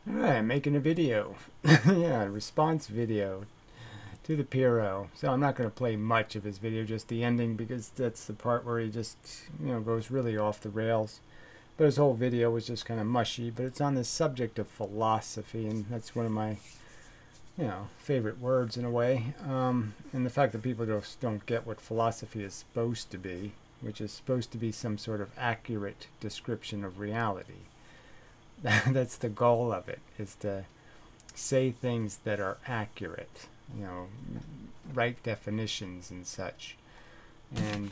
Alright, making a video. Yeah, response video to the Piro. So I'm not going to play much of his video, just the ending, because that's the part where he just, goes really off the rails. But his whole video was just kind of mushy, but it's on the subject of philosophy, and that's one of my, favorite words in a way. And the fact that people just don't get what philosophy is supposed to be, which is supposed to be some sort of accurate description of reality. That's the goal of it, is to say things that are accurate, right definitions and such, and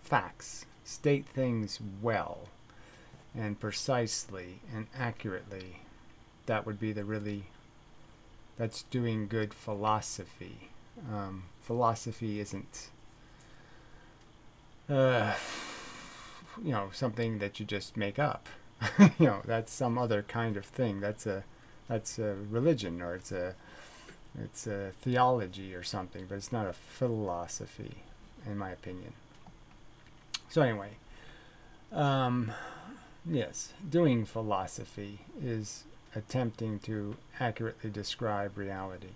facts. State things well and precisely and accurately. That would be that's doing good philosophy. Philosophy isn't something that you just make up. That's some other kind of thing. That's a religion, or it's a theology or something, but it's not a philosophy, in my opinion. So anyway, yes, doing philosophy is attempting to accurately describe reality.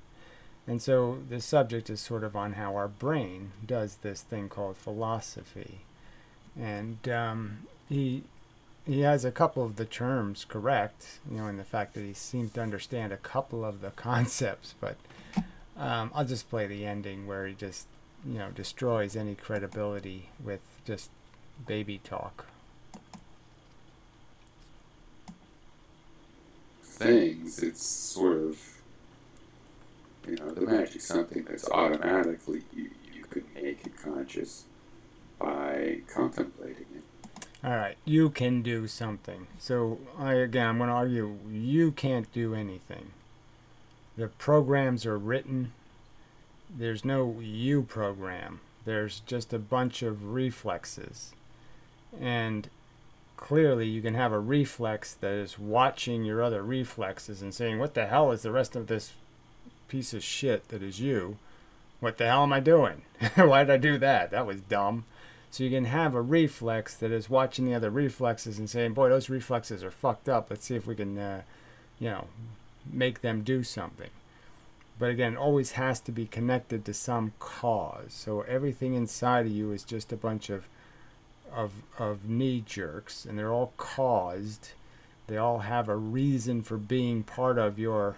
And so the subject is sort of on how our brain does this thing called philosophy. And he has a couple of the terms correct, in the fact that he seems to understand a couple of the concepts, but I'll just play the ending where he just, destroys any credibility with just baby talk. Things, it's sort of, the magic, something that's automatically, you could make it conscious by contemplating it. All right, you can do something. So I'm going to argue you can't do anything. The programs are written. There's no you program. There's just a bunch of reflexes. And clearly you can have a reflex that is watching your other reflexes and saying, what the hell is the rest of this piece of shit that is you? What the hell am I doing? Why did I do that? That was dumb. So you can have a reflex that is watching the other reflexes and saying, boy, those reflexes are fucked up. Let's see if we can, make them do something. But again, it always has to be connected to some cause. So everything inside of you is just a bunch of knee jerks, and they're all caused. They all have a reason for being part of your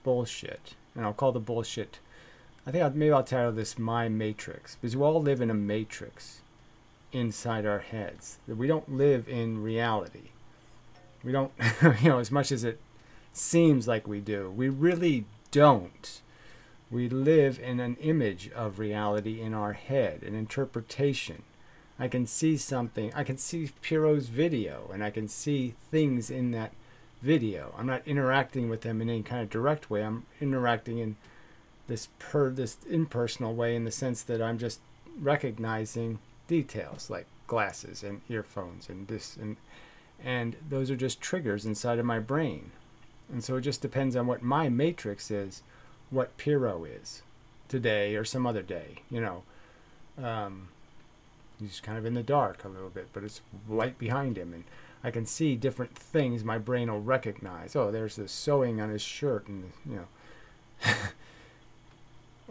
bullshit. And I'll call the bullshit, maybe I'll title this My Matrix, because we all live in a matrix inside our heads. We don't live in reality. We don't, as much as it seems like we do, we really don't. We live in an image of reality in our head, an interpretation. I can see something, I can see Piro's video, and I can see things in that video. I'm not interacting with them in any kind of direct way. I'm interacting in this impersonal way, in the sense that I'm just recognizing details like glasses and earphones and this, and those are just triggers inside of my brain. And so it just depends on what my matrix is, what Piro is today or some other day. He's kind of in the dark a little bit, but it's light behind him, and I can see different things my brain will recognize. Oh, there's this sewing on his shirt, and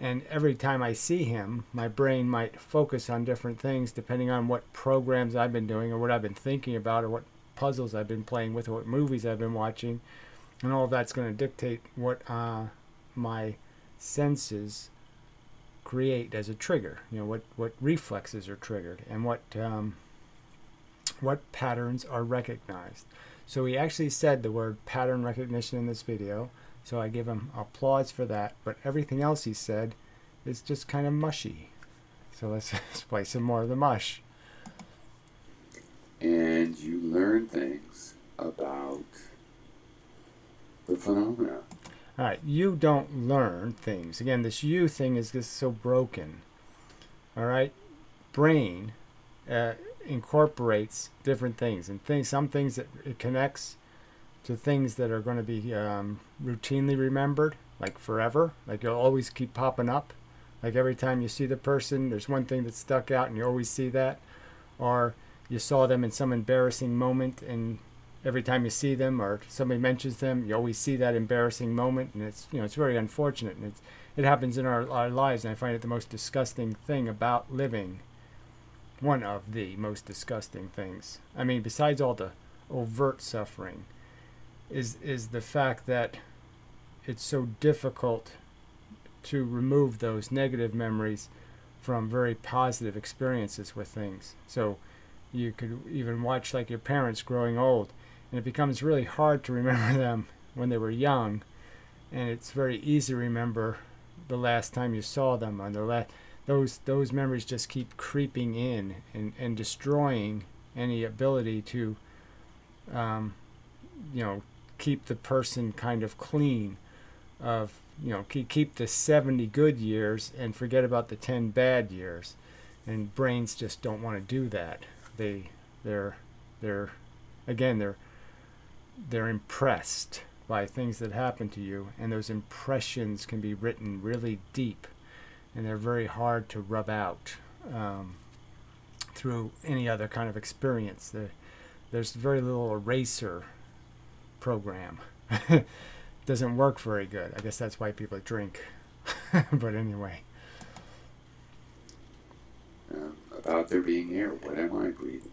and every time I see him, my brain might focus on different things depending on what programs I've been doing, or what I've been thinking about, or what puzzles I've been playing with, or what movies I've been watching. And all of that's going to dictate what my senses create as a trigger. What reflexes are triggered, and what patterns are recognized. So he actually said the word pattern recognition in this video, so I give him applause for that. But everything else he said is just kind of mushy. So let's play some more of the mush. And you learn things about the phenomena. All right, you don't learn things. Again, this you thing is just so broken. All right, brain incorporates different things, and some things that it connects to things that are going to be routinely remembered, like forever, like you'll always keep popping up. Like every time you see the person, there's one thing that's stuck out and you always see that. Or you saw them in some embarrassing moment and every time you see them or somebody mentions them, you always see that embarrassing moment, and it's, it's very unfortunate, and it happens in our lives, and I find it the most disgusting thing about living. One of the most disgusting things. I mean, besides all the overt suffering, is the fact that it's so difficult to remove those negative memories from very positive experiences with things. So you could even watch like your parents growing old, and it becomes really hard to remember them when they were young, and it's very easy to remember the last time you saw them, and those memories just keep creeping in and destroying any ability to keep the person kind of clean of, keep the 70 good years and forget about the 10 bad years. And brains just don't want to do that. They're impressed by things that happen to you, and those impressions can be written really deep, and they're very hard to rub out through any other kind of experience. There's very little eraser program. Doesn't work very good. I guess that's why people drink. But anyway. About there being air, what am I breathing?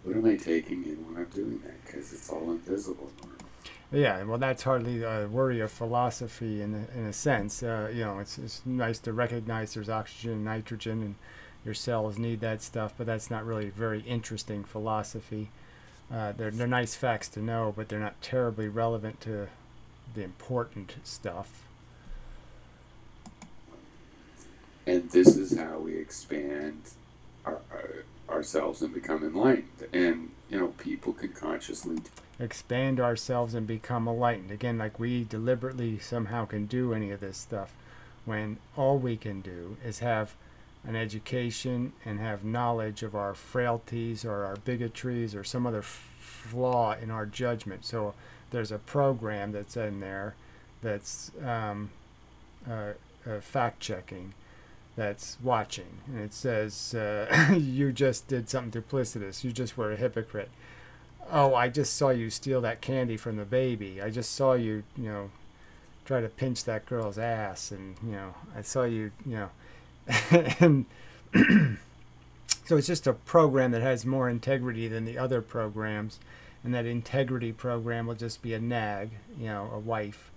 What am I taking in when I'm doing that? Because it's all invisible. Yeah, well, that's hardly a worry of philosophy in a sense. It's nice to recognize there's oxygen and nitrogen, and your cells need that stuff, but that's not really very interesting philosophy. They're nice facts to know, but they're not terribly relevant to the important stuff. And this is how we expand ourselves and become enlightened. And, people can consciously expand ourselves and become enlightened. Again, like we deliberately somehow can do any of this stuff, when all we can do is have an education and have knowledge of our frailties or our bigotries or some other flaw in our judgment. So there's a program that's in there that's fact-checking, that's watching, and it says, you just did something duplicitous, you just were a hypocrite. Oh, I just saw you steal that candy from the baby. I just saw you, try to pinch that girl's ass, and, I saw you, and so it's just a program that has more integrity than the other programs, and that integrity program will just be a nag, a wife,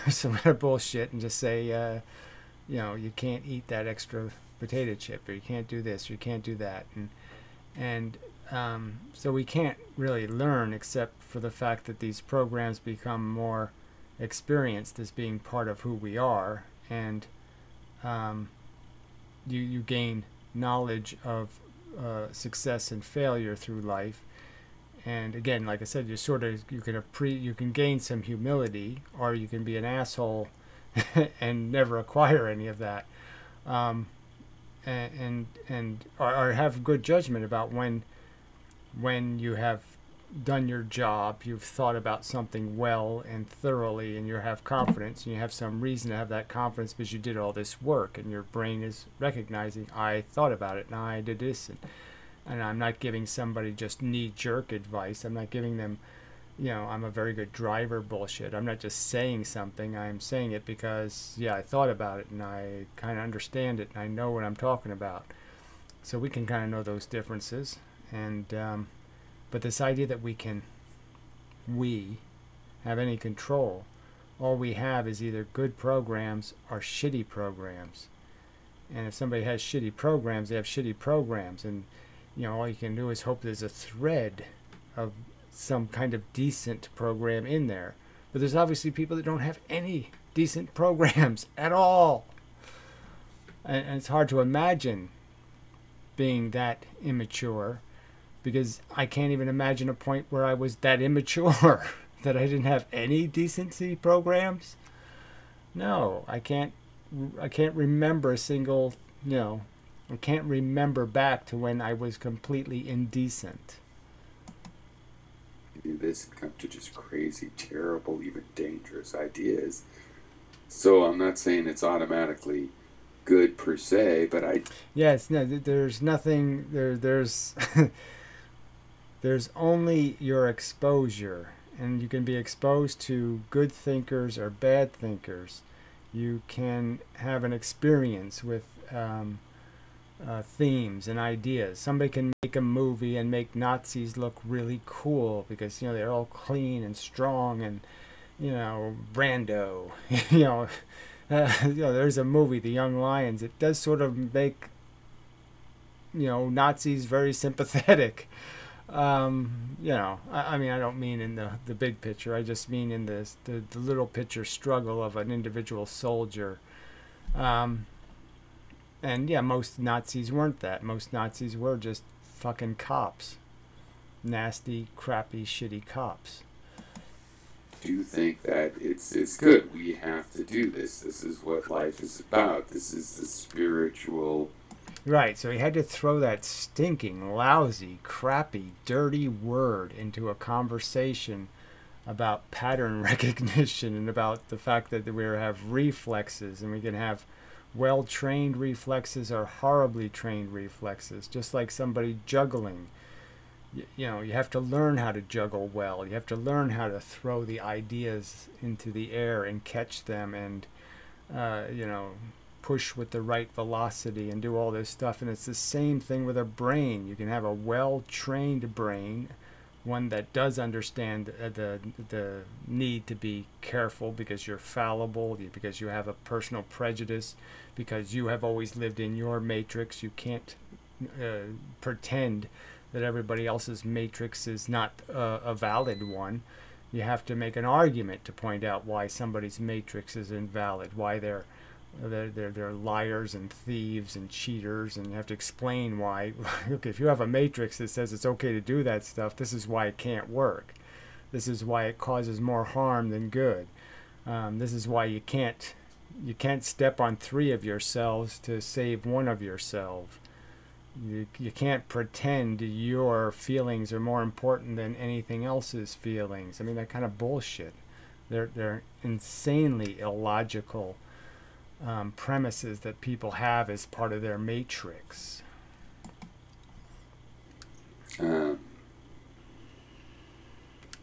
some kind of bullshit, and just say, you can't eat that extra potato chip, or you can't do this, or you can't do that, and so we can't really learn except for the fact that these programs become more experienced as being part of who we are, and you gain knowledge of success and failure through life. And again, like I said, you can gain some humility, or you can be an asshole and never acquire any of that, or have good judgment about when you have done your job, you've thought about something well and thoroughly, and you have confidence, and you have some reason to have that confidence because you did all this work, and your brain is recognizing, I thought about it, and I did this, and I'm not giving somebody just knee-jerk advice. I'm not giving them, I'm a very good driver bullshit. I'm not just saying something. I'm saying it because, I thought about it, and I kind of understand it, and I know what I'm talking about. So we can kind of know those differences. And but this idea that we have any control, all we have is either good programs or shitty programs. And if somebody has shitty programs, they have shitty programs, and all you can do is hope there's a thread of some kind of decent program in there. But there's obviously people that don't have any decent programs at all, and it's hard to imagine being that immature, because I can't even imagine a point where I was that immature that I didn't have any decency programs. No, I can't remember a single, I can't remember back to when I was completely indecent. This and come to just crazy, terrible, even dangerous ideas. So I'm not saying it's automatically good per se, but Yes, no, there's nothing, there's There's only your exposure, and you can be exposed to good thinkers or bad thinkers. You can have an experience with themes and ideas. Somebody can make a movie and make Nazis look really cool because they're all clean and strong and Brando. you know, there's a movie, The Young Lions. It does sort of make Nazis very sympathetic. I mean, I don't mean in the big picture. I just mean in the little picture struggle of an individual soldier. And yeah, most Nazis weren't that. Most Nazis were just fucking cops. Nasty, crappy, shitty cops. Do you think that it's good? We have to do this. This is what life is about. This is the spiritual. Right, so he had to throw that stinking, lousy, crappy, dirty word into a conversation about pattern recognition and about the fact that we have reflexes, and we can have well-trained reflexes or horribly trained reflexes, just like somebody juggling. You have to learn how to juggle well. You have to learn how to throw the ideas into the air and catch them and, push with the right velocity and do all this stuff. And it's the same thing with a brain. You can have a well-trained brain, one that does understand the need to be careful because you're fallible, because you have a personal prejudice, because you have always lived in your matrix. You can't pretend that everybody else's matrix is not a valid one. You have to make an argument to point out why somebody's matrix is invalid, why they're liars and thieves and cheaters, and you have to explain why. Okay, if you have a matrix that says it's okay to do that stuff, this is why it can't work. This is why it causes more harm than good. This is why you can't step on 3 of yourselves to save 1 of yourself. You can't pretend your feelings are more important than anything else's feelings. I mean, that kind of bullshit. They're insanely illogical premises that people have as part of their matrix.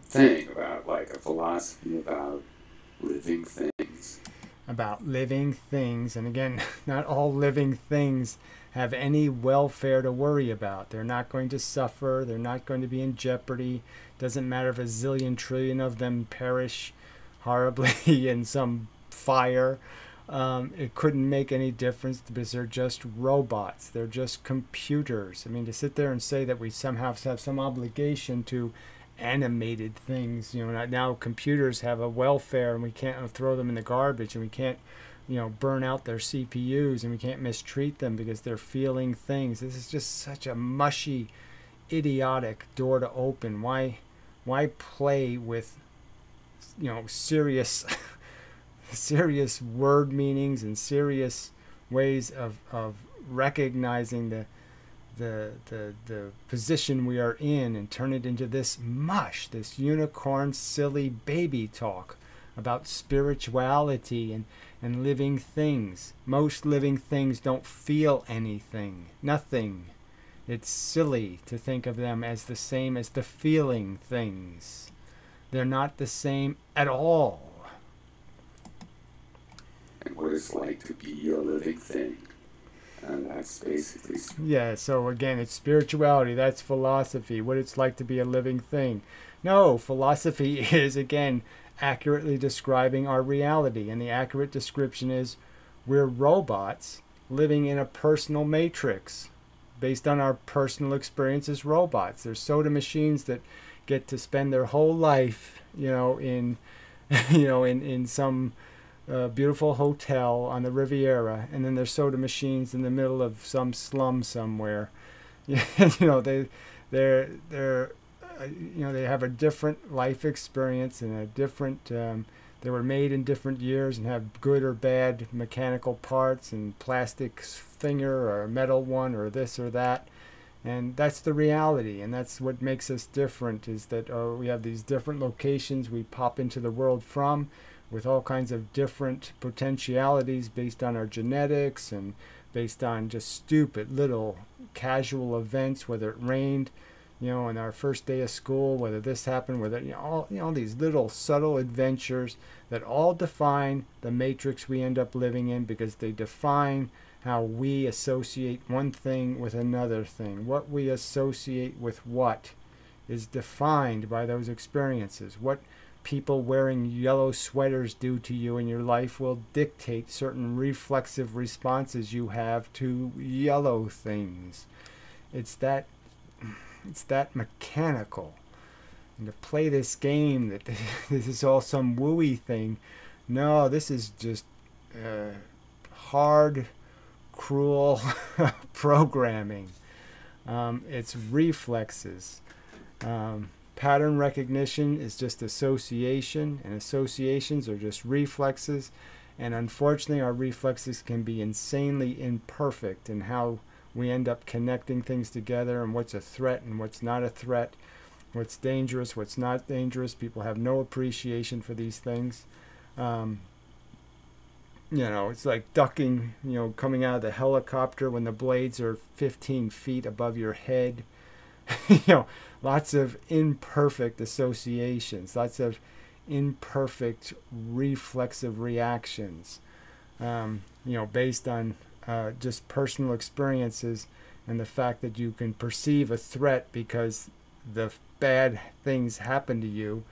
Thing about like a philosophy about living things. About living things, and again, not all living things have any welfare to worry about. They're not going to suffer. They're not going to be in jeopardy. Doesn't matter if a zillion trillion of them perish horribly in some fire. It couldn't make any difference because they're just robots. They're just computers. I mean, to sit there and say that we somehow have some obligation to animated things, now computers have a welfare and we can't throw them in the garbage, and we can't, burn out their CPUs, and we can't mistreat them because they're feeling things. This is just such a mushy, idiotic door to open. Why play with, serious serious word meanings and serious ways of recognizing the position we are in, and turn it into this mush, this unicorn silly baby talk about spirituality and living things. Most living things don't feel anything, nothing. It's silly to think of them as the same as the feeling things. They're not the same at all. And what it's like to be a living thing. And that's basically... Yeah, so again, it's spirituality. That's philosophy. What it's like to be a living thing. No, philosophy is, again, accurately describing our reality. And the accurate description is we're robots living in a personal matrix based on our personal experience as robots. There's soda machines that get to spend their whole life, in some beautiful hotel on the Riviera, and then there's soda machines in the middle of some slum somewhere. They have a different life experience and a different. They were made in different years and have good or bad mechanical parts and plastic thinger or a metal one or this or that. And that's the reality, and that's what makes us different, is that we have these different locations we pop into the world from, with all kinds of different potentialities based on our genetics and based on just stupid little casual events, whether it rained, you know, on our first day of school, whether this happened, whether, all these little subtle adventures that all define the matrix we end up living in, because they define how we associate one thing with another thing. What we associate with what is defined by those experiences. What people wearing yellow sweaters do to you in your life will dictate certain reflexive responses you have to yellow things. It's that mechanical. And to play this game that this is all some wooey thing, no, this is just hard, cruel programming. It's reflexes. Pattern recognition is just association, and associations are just reflexes. And unfortunately, our reflexes can be insanely imperfect in how we end up connecting things together, and what's a threat and what's not a threat, what's dangerous, what's not dangerous. People have no appreciation for these things. It's like ducking, coming out of the helicopter when the blades are 15 feet above your head. Lots of imperfect associations, lots of imperfect reflexive reactions, based on just personal experiences, and the fact that you can perceive a threat because the bad things happen to you,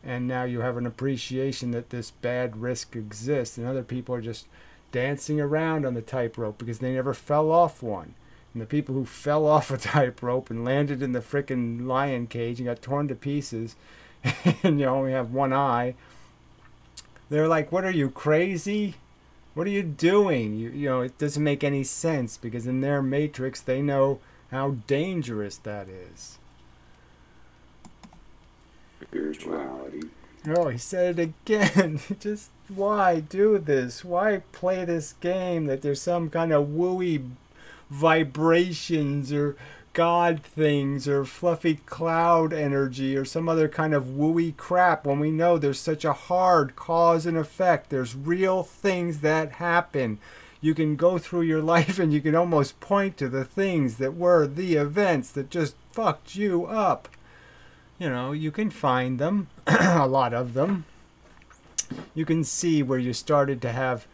and now you have an appreciation that this bad risk exists, and other people are just dancing around on the tightrope because they never fell off one. And the people who fell off a tightrope and landed in the frickin' lion cage and got torn to pieces and you only have one eye, they're like, what are you, crazy? What are you doing? It doesn't make any sense, because in their matrix they know how dangerous that is. Spirituality. Oh, he said it again. Just why do this? Why play this game that there's some kind of wooey vibrations or God things or fluffy cloud energy or some other kind of wooey crap, when we know there's such a hard cause and effect? There's real things that happen. You can go through your life and you can almost point to the things that were the events that just fucked you up. You can find them, a lot of them. You can see where you started to have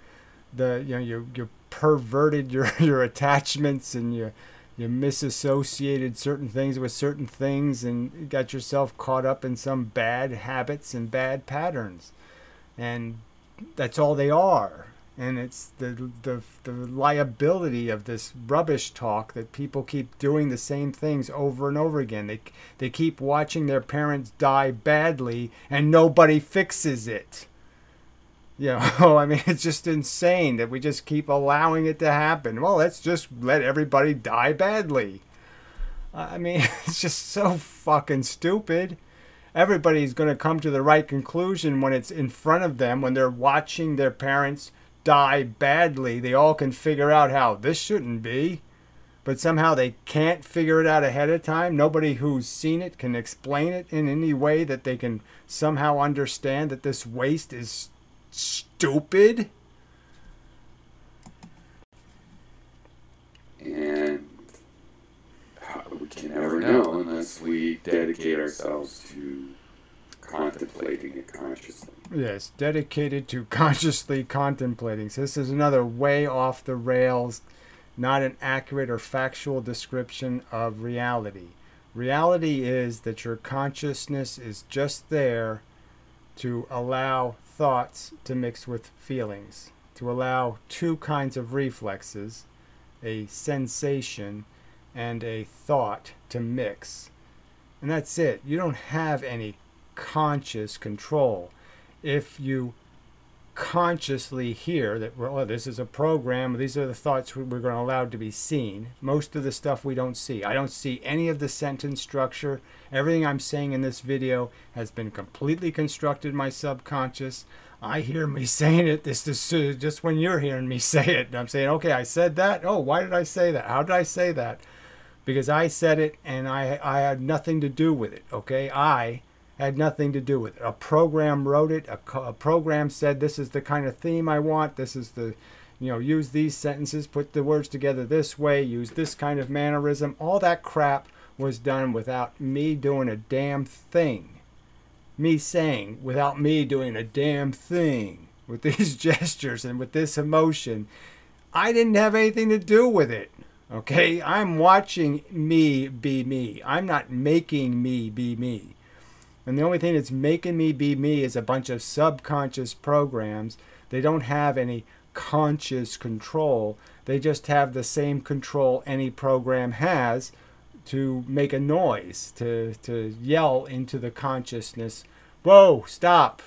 you perverted your attachments, and you misassociated certain things with certain things, and got yourself caught up in some bad habits and bad patterns. And that's all they are. And it's the liability of this rubbish talk that people keep doing the same things over and over again. They keep watching their parents die badly and nobody fixes it. It's just insane that we just keep allowing it to happen. Well, let's just let everybody die badly. It's just so fucking stupid. Everybody's going to come to the right conclusion when it's in front of them, when they're watching their parents die badly. They all can figure out how this shouldn't be, but somehow they can't figure it out ahead of time. Nobody who's seen it can explain it in any way that they can somehow understand that this waste is stupid. And we can never know unless we dedicate ourselves to contemplating it consciously. Yes, dedicated to consciously contemplating. So this is another way off the rails, not an accurate or factual description of reality. Reality is that your consciousness is just there to allow thoughts to mix with feelings, to allow two kinds of reflexes, a sensation and a thought, to mix. And that's it. You don't have any conscious control. If you consciously hear that, well, this is a program, these are the thoughts we're going to allow to be seen. Most of the stuff we don't see. I don't see any of the sentence structure. Everything I'm saying in this video has been completely constructed in my subconscious. I hear me saying it. This is just when you're hearing me say it. And I'm saying, okay, I said that. Oh, why did I say that? How did I say that? Because I said it and I had nothing to do with it. Okay, I had nothing to do with it. A program wrote it. A program said, this is the kind of theme I want. This is the, use these sentences, put the words together this way, use this kind of mannerism. All that crap was done without me doing a damn thing. Me saying, without me doing a damn thing, with these gestures and with this emotion, I didn't have anything to do with it. Okay? I'm watching me be me. I'm not making me be me. And the only thing that's making me be me is a bunch of subconscious programs. They don't have any conscious control. They just have the same control any program has to make a noise, to yell into the consciousness, whoa, stop,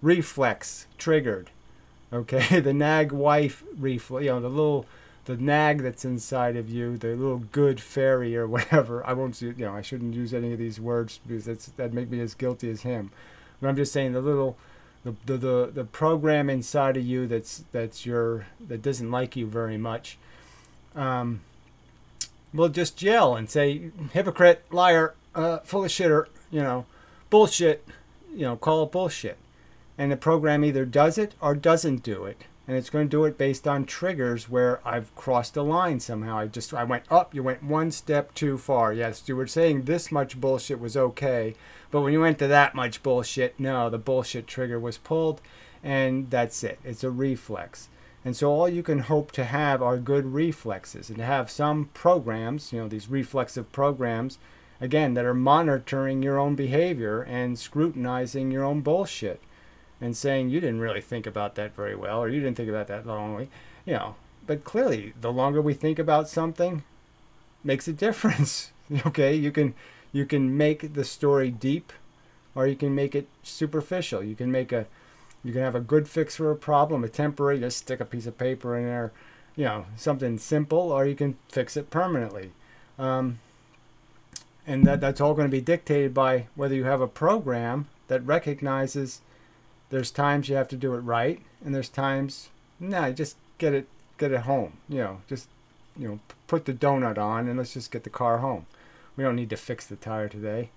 reflex triggered. Okay, the nag wife reflex, the nag that's inside of you, the little good fairy or whatever. I won't, I shouldn't use any of these words because that'd make me as guilty as him. But I'm just saying the program inside of you that doesn't like you very much. Will just yell and say, hypocrite, liar, full of shitter, bullshit, call it bullshit. And the program either does it or doesn't do it. And it's going to do it based on triggers where I've crossed a line somehow. I went up, you went one step too far. Yes, you were saying this much bullshit was okay. But when you went to that much bullshit, no, the bullshit trigger was pulled. And that's it. It's a reflex. And so all you can hope to have are good reflexes, and to have some programs, these reflexive programs, again, that are monitoring your own behavior and scrutinizing your own bullshit and saying, you didn't really think about that very well, or you didn't think about that long, But clearly, the longer we think about something, makes a difference. Okay, you can make the story deep, or you can make it superficial. You can have a good fix for a problem, a temporary, just stick a piece of paper in there, something simple, or you can fix it permanently. And that's all going to be dictated by whether you have a program that recognizes there's times you have to do it right, and there's times, just get it home. Put the donut on and let's just get the car home. We don't need to fix the tire today.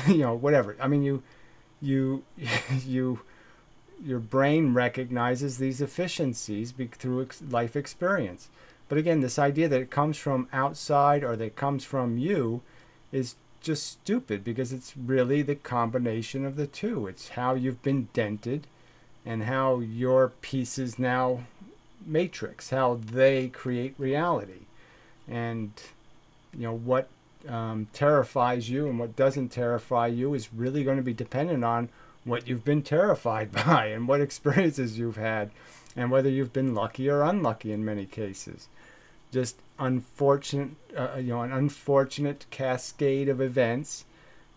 Whatever. I mean, your brain recognizes these efficiencies through life experience. But again, this idea that it comes from outside or that it comes from you is just stupid, because it's really the combination of the two. It's how you've been dented and how your pieces now matrix, how they create reality. And what terrifies you and what doesn't terrify you is really going to be dependent on what you've been terrified by and what experiences you've had and whether you've been lucky or unlucky in many cases. Just unfortunate, an unfortunate cascade of events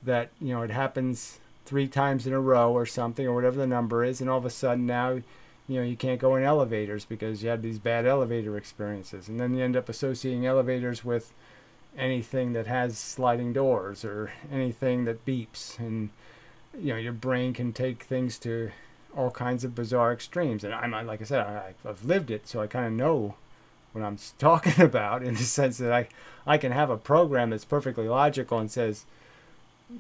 that, it happens 3 times in a row or something, or whatever the number is, and all of a sudden now, you can't go in elevators because you had these bad elevator experiences. And then you end up associating elevators with anything that has sliding doors or anything that beeps, and your brain can take things to all kinds of bizarre extremes. And like I said, I've lived it, so I kind of know what I'm talking about, in the sense that I can have a program that's perfectly logical and says,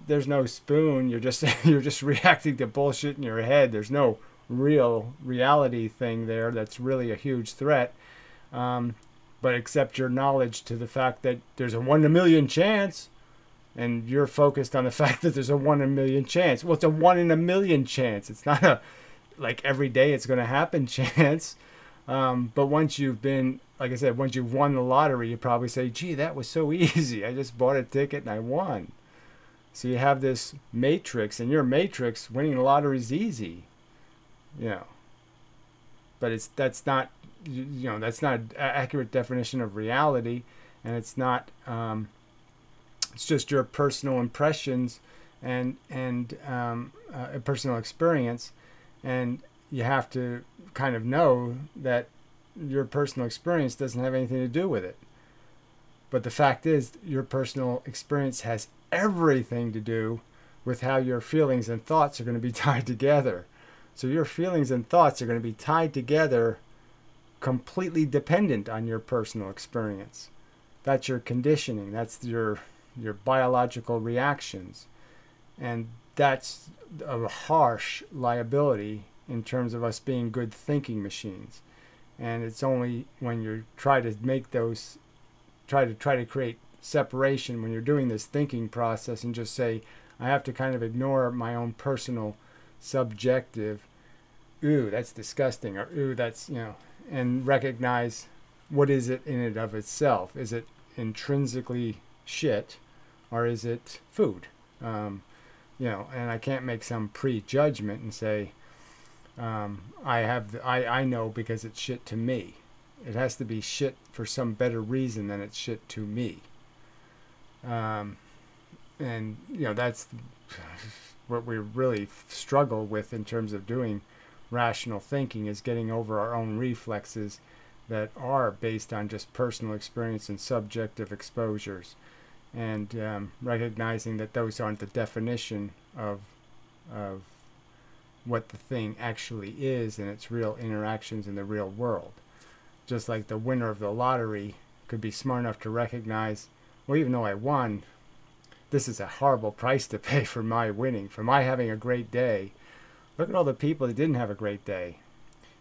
there's no spoon, you're just reacting to bullshit in your head. There's no real reality thing there that's really a huge threat. But accept your knowledge to the fact that there's a 1 in a million chance, and you're focused on the fact that there's a 1 in a million chance. Well, it's a 1 in a million chance. It's not a, like, every day it's going to happen chance. But once you've been, like I said, once you've won the lottery, you probably say, gee, that was so easy. I just bought a ticket and I won. So you have this matrix, and your matrix, winning the lottery is easy. But that's not an accurate definition of reality, and it's not. It's just your personal impressions and a personal experience, and you have to kind of know that your personal experience doesn't have anything to do with it. But the fact is, your personal experience has everything to do with how your feelings and thoughts are going to be tied together. So your feelings and thoughts are going to be tied together, completely dependent on your personal experience. That's your conditioning. That's your biological reactions. And that's a harsh liability in terms of us being good thinking machines. And it's only when you try to make those, try to create separation when you're doing this thinking process and just say, I have to kind of ignore my own personal subjective, ooh, that's disgusting, or ooh, that's, and recognize what is it in and of itself. Is it intrinsically shit, or is it food? And I can't make some prejudgment and say, I know because it's shit to me. It has to be shit for some better reason than it's shit to me. And that's what we really struggle with in terms of doing rational thinking, is getting over our own reflexes that are based on just personal experience and subjective exposures, and recognizing that those aren't the definition of what the thing actually is and its real interactions in the real world. Just like the winner of the lottery could be smart enough to recognize, well, even though I won, this is a horrible price to pay for my winning, for my having a great day. Look at all the people that didn't have a great day.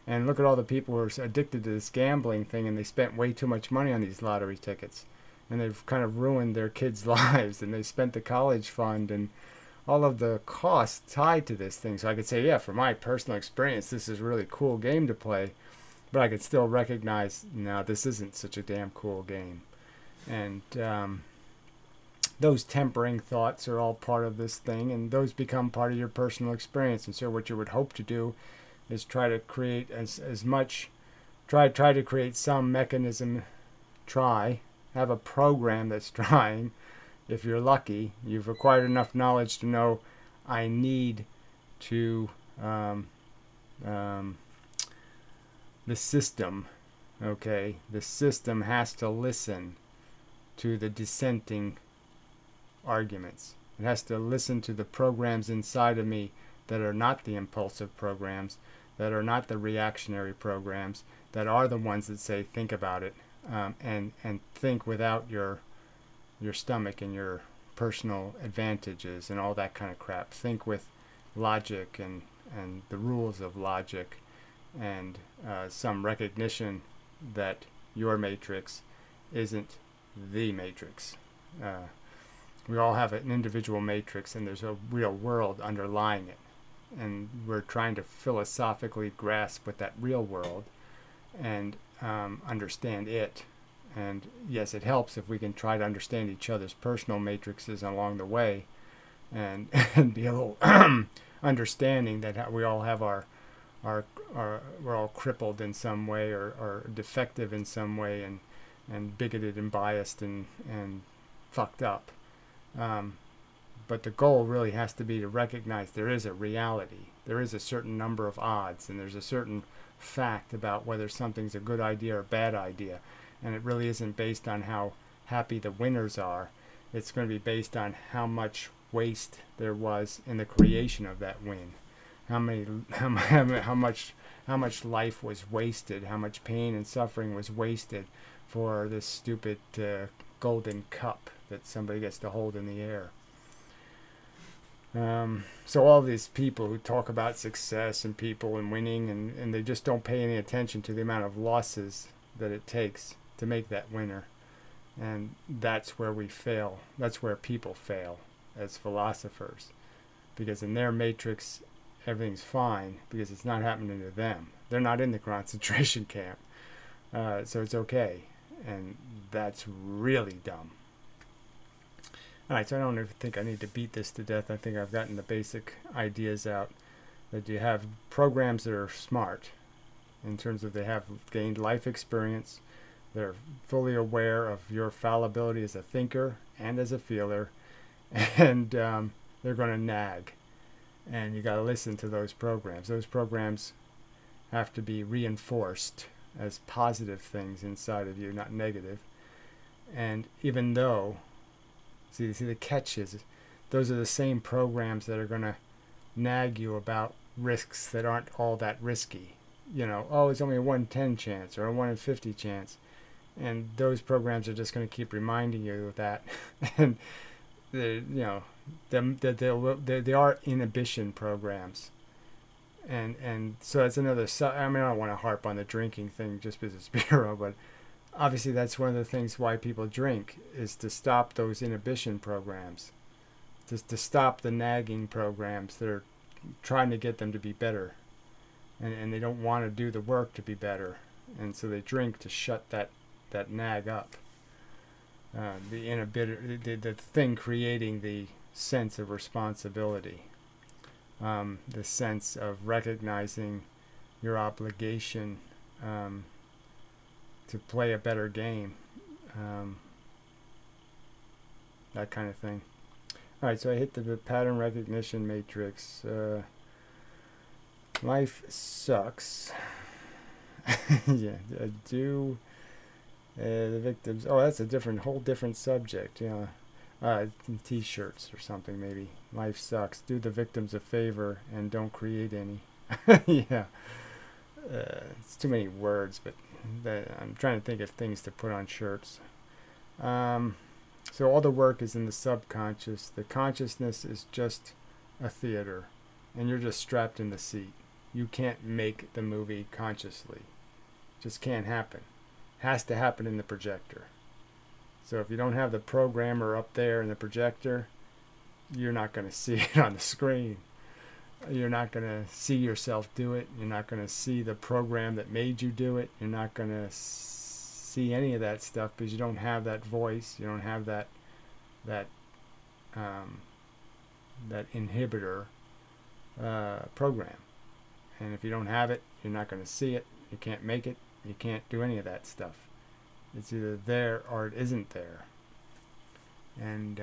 And look at all the people who are addicted to this gambling thing, and they spent way too much money on these lottery tickets. And they've kind of ruined their kids' lives, and they spent the college fund and all of the costs tied to this thing. So I could say, yeah, from my personal experience, this is a really cool game to play. But I could still recognize, no, this isn't such a damn cool game. And those tempering thoughts are all part of this thing, and those become part of your personal experience. And so what you would hope to do is try to create try to create some mechanism, have a program that's trying. If you're lucky, you've acquired enough knowledge to know, I need to, the system, okay, the system has to listen to the dissenting arguments. It has to listen to the programs inside of me that are not the impulsive programs, that are not the reactionary programs, that are the ones that say, think about it, and think without your stomach and your personal advantages and all that kind of crap. Think with logic and the rules of logic, and some recognition that your matrix isn't the matrix. We all have an individual matrix, and there's a real world underlying it. And we're trying to philosophically grasp with that real world and understand it. And yes, it helps if we can try to understand each other's personal matrices along the way, and be a little understanding that we all have our we're all crippled in some way, or defective in some way, and bigoted and biased and fucked up. But the goal really has to be to recognize there is a reality. There is a certain number of odds, and there's a certain fact about whether something's a good idea or a bad idea. And it really isn't based on how happy the winners are. It's going to be based on how much waste there was in the creation of that win. How much life was wasted, how much pain and suffering was wasted for this stupid golden cup that somebody gets to hold in the air. So all these people who talk about success and people and winning, and they just don't pay any attention to the amount of losses that it takes to make that winner. And that's where we fail. That's where people fail as philosophers. Because in their matrix, everything's fine because it's not happening to them. They're not in the concentration camp. So it's okay. And that's really dumb. Alright, so I don't even think I need to beat this to death. I think I've gotten the basic ideas out. That you have programs that are smart in terms of they have gained life experience. They're fully aware of your fallibility as a thinker and as a feeler. And they're going to nag. And you got to listen to those programs. Those programs have to be reinforced as positive things inside of you, not negative. And even though, see the catch is, those are the same programs that are going to nag you about risks that aren't all that risky. Oh, it's only a 1 in 10 chance or a 1 in 50 chance. And those programs are just going to keep reminding you of that. And they are inhibition programs. And so that's another. I mean, I don't want to harp on the drinking thing just because it's beer, but obviously that's one of the things why people drink, is to stop those inhibition programs, just to stop the nagging programs that are trying to get them to be better, and they don't want to do the work to be better, and so they drink to shut that nag up. The inhibitor, the thing creating the sense of responsibility, the sense of recognizing your obligation to play a better game, that kind of thing. All right, so I hit the pattern recognition matrix. Life sucks. Yeah, do the victims. Oh, that's a whole different subject. Yeah, T-shirts or something maybe. Life sucks. Do the victims a favor and don't create any. Yeah, it's too many words, but I'm trying to think of things to put on shirts. So all the work is in the subconscious. The consciousness is just a theater, and you're just strapped in the seat. You can't make the movie consciously. Just can't happen. Has to happen in the projector. So if you don't have the programmer up there in the projector, you're not going to see it on the screen. You're not going to see yourself do it. You're not going to see the program that made you do it. You're not going to see any of that stuff because you don't have that voice. You don't have that inhibitor program. And if you don't have it, you're not going to see it. You can't make it. You can't do any of that stuff. It's either there or it isn't there. And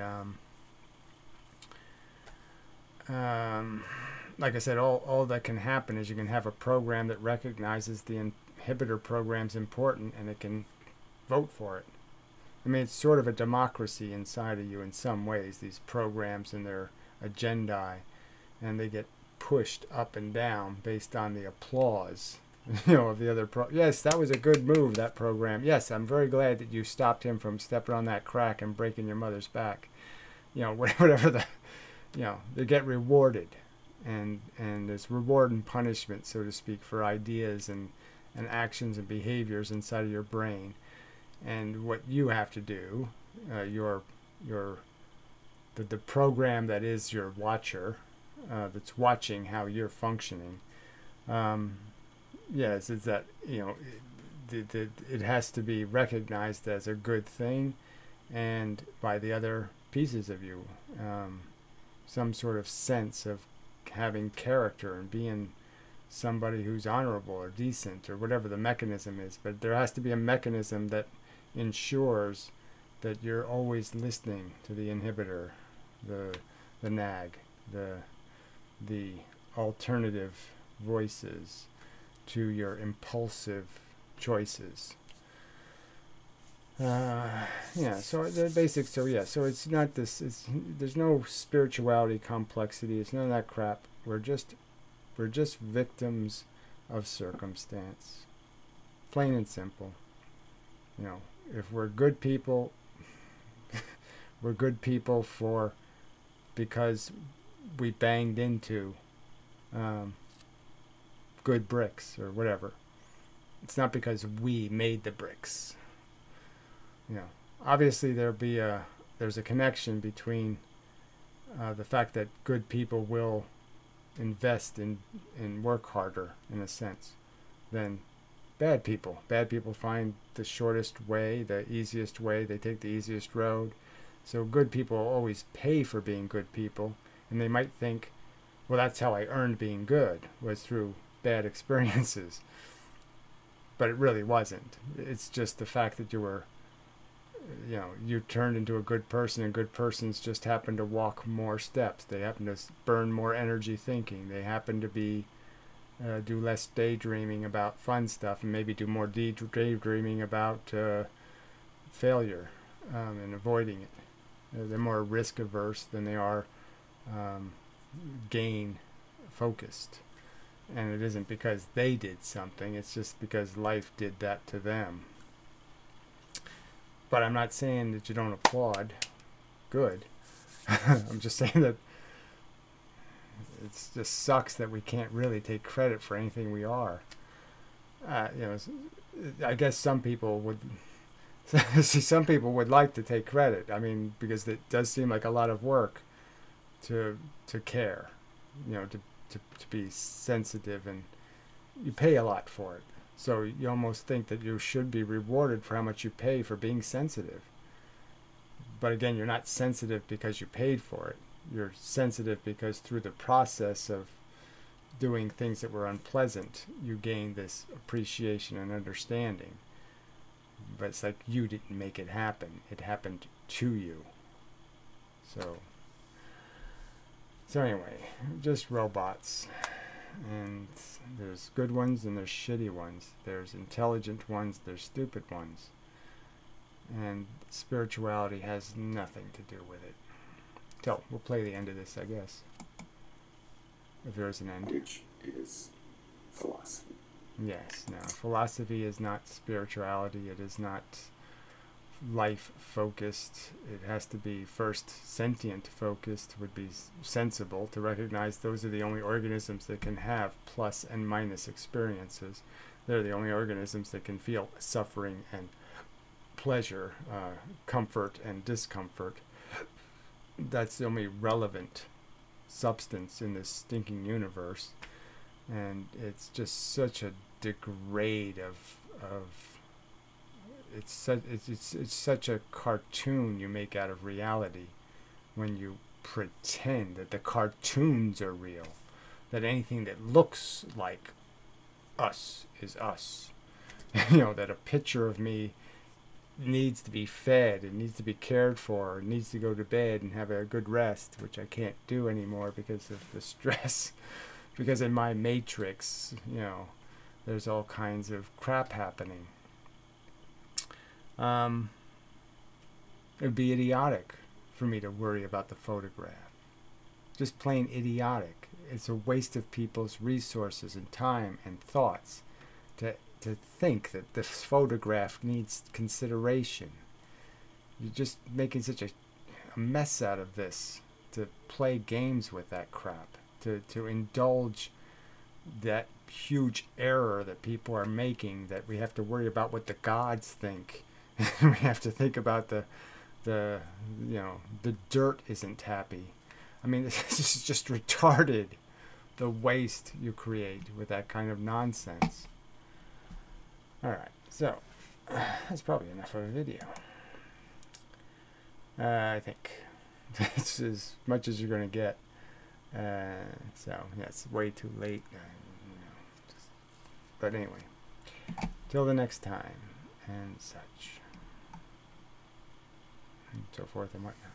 like I said, all that can happen is you can have a program that recognizes the inhibitor program's important, and it can vote for it. I mean, it's sort of a democracy inside of you in some ways, these programs and their agendae, and they get pushed up and down based on the applause, of the other yes, that was a good move, that program. Yes, I'm very glad that you stopped him from stepping on that crack and breaking your mother's back. Whatever they get rewarded, and there's reward and punishment, so to speak, for ideas and actions and behaviors inside of your brain. And what you have to do, the program that is your watcher, that's watching how you're functioning, yes, it's that, it has to be recognized as a good thing, and by the other pieces of you, some sort of sense of having character and being somebody who's honorable or decent or whatever the mechanism is. But there has to be a mechanism that ensures that you're always listening to the inhibitor, the nag, the alternative voices to your impulsive choices. So the basics. So it's not this. There's no spirituality complexity. It's none of that crap. We're just victims of circumstance, plain and simple. If we're good people, we're good people because we banged into good bricks or whatever. It's not because we made the bricks. Obviously there's a connection between the fact that good people will invest in work harder, in a sense, than bad people. Bad people find the shortest way, the easiest way. They take the easiest road. So good people always pay for being good people, and they might think, well, that's how I earned being good, was through bad experiences. But it really wasn't. It's just the fact that you turned into a good person, and good persons just happen to walk more steps. They happen to burn more energy thinking. They happen to do less daydreaming about fun stuff, and maybe do more daydreaming about failure and avoiding it. They're more risk averse than they are gain focused. And it isn't because they did something, it's just because life did that to them. But I'm not saying that you don't applaud. Good. I'm just saying that it just sucks that we can't really take credit for anything we are. I guess some people would See, some people would like to take credit. I mean, because it does seem like a lot of work to care, you know, to be sensitive, and you pay a lot for it. So you almost think that you should be rewarded for how much you pay for being sensitive. But again, you're not sensitive because you paid for it. You're sensitive because through the process of doing things that were unpleasant, you gained this appreciation and understanding. But it's like you didn't make it happen. It happened to you. So anyway, just robots. And there's good ones and there's shitty ones. There's intelligent ones, there's stupid ones. And spirituality has nothing to do with it. So we'll play the end of this, I guess. If there is an end. Which is philosophy. Yes, no. Philosophy is not spirituality. It is not life-focused. It has to be first sentient-focused, would be sensible, to recognize those are the only organisms that can have plus and minus experiences. They're the only organisms that can feel suffering and pleasure, comfort and discomfort. That's the only relevant substance in this stinking universe. And it's just such a degrade of it's such a cartoon you make out of reality when you pretend that the cartoons are real, that anything that looks like us is us. You know, that a picture of me needs to be fed, it needs to be cared for, it needs to go to bed and have a good rest, which I can't do anymore because of the stress. Because in my matrix, you know, there's all kinds of crap happening. It would be idiotic for me to worry about the photograph. Just plain idiotic. It's a waste of people's resources and time and thoughts to think that this photograph needs consideration. You're just making such a mess out of this to play games with that crap. To indulge that huge error that people are making, that we have to worry about what the gods think. We have to think about the you know, the dirt isn't happy. I mean, this is just retarded, the waste you create with that kind of nonsense. Alright, so that's probably enough of a video. I think it's as much as you're going to get. So yeah, it's way too late, you know, but anyway, till the next time, and such, and so forth and whatnot.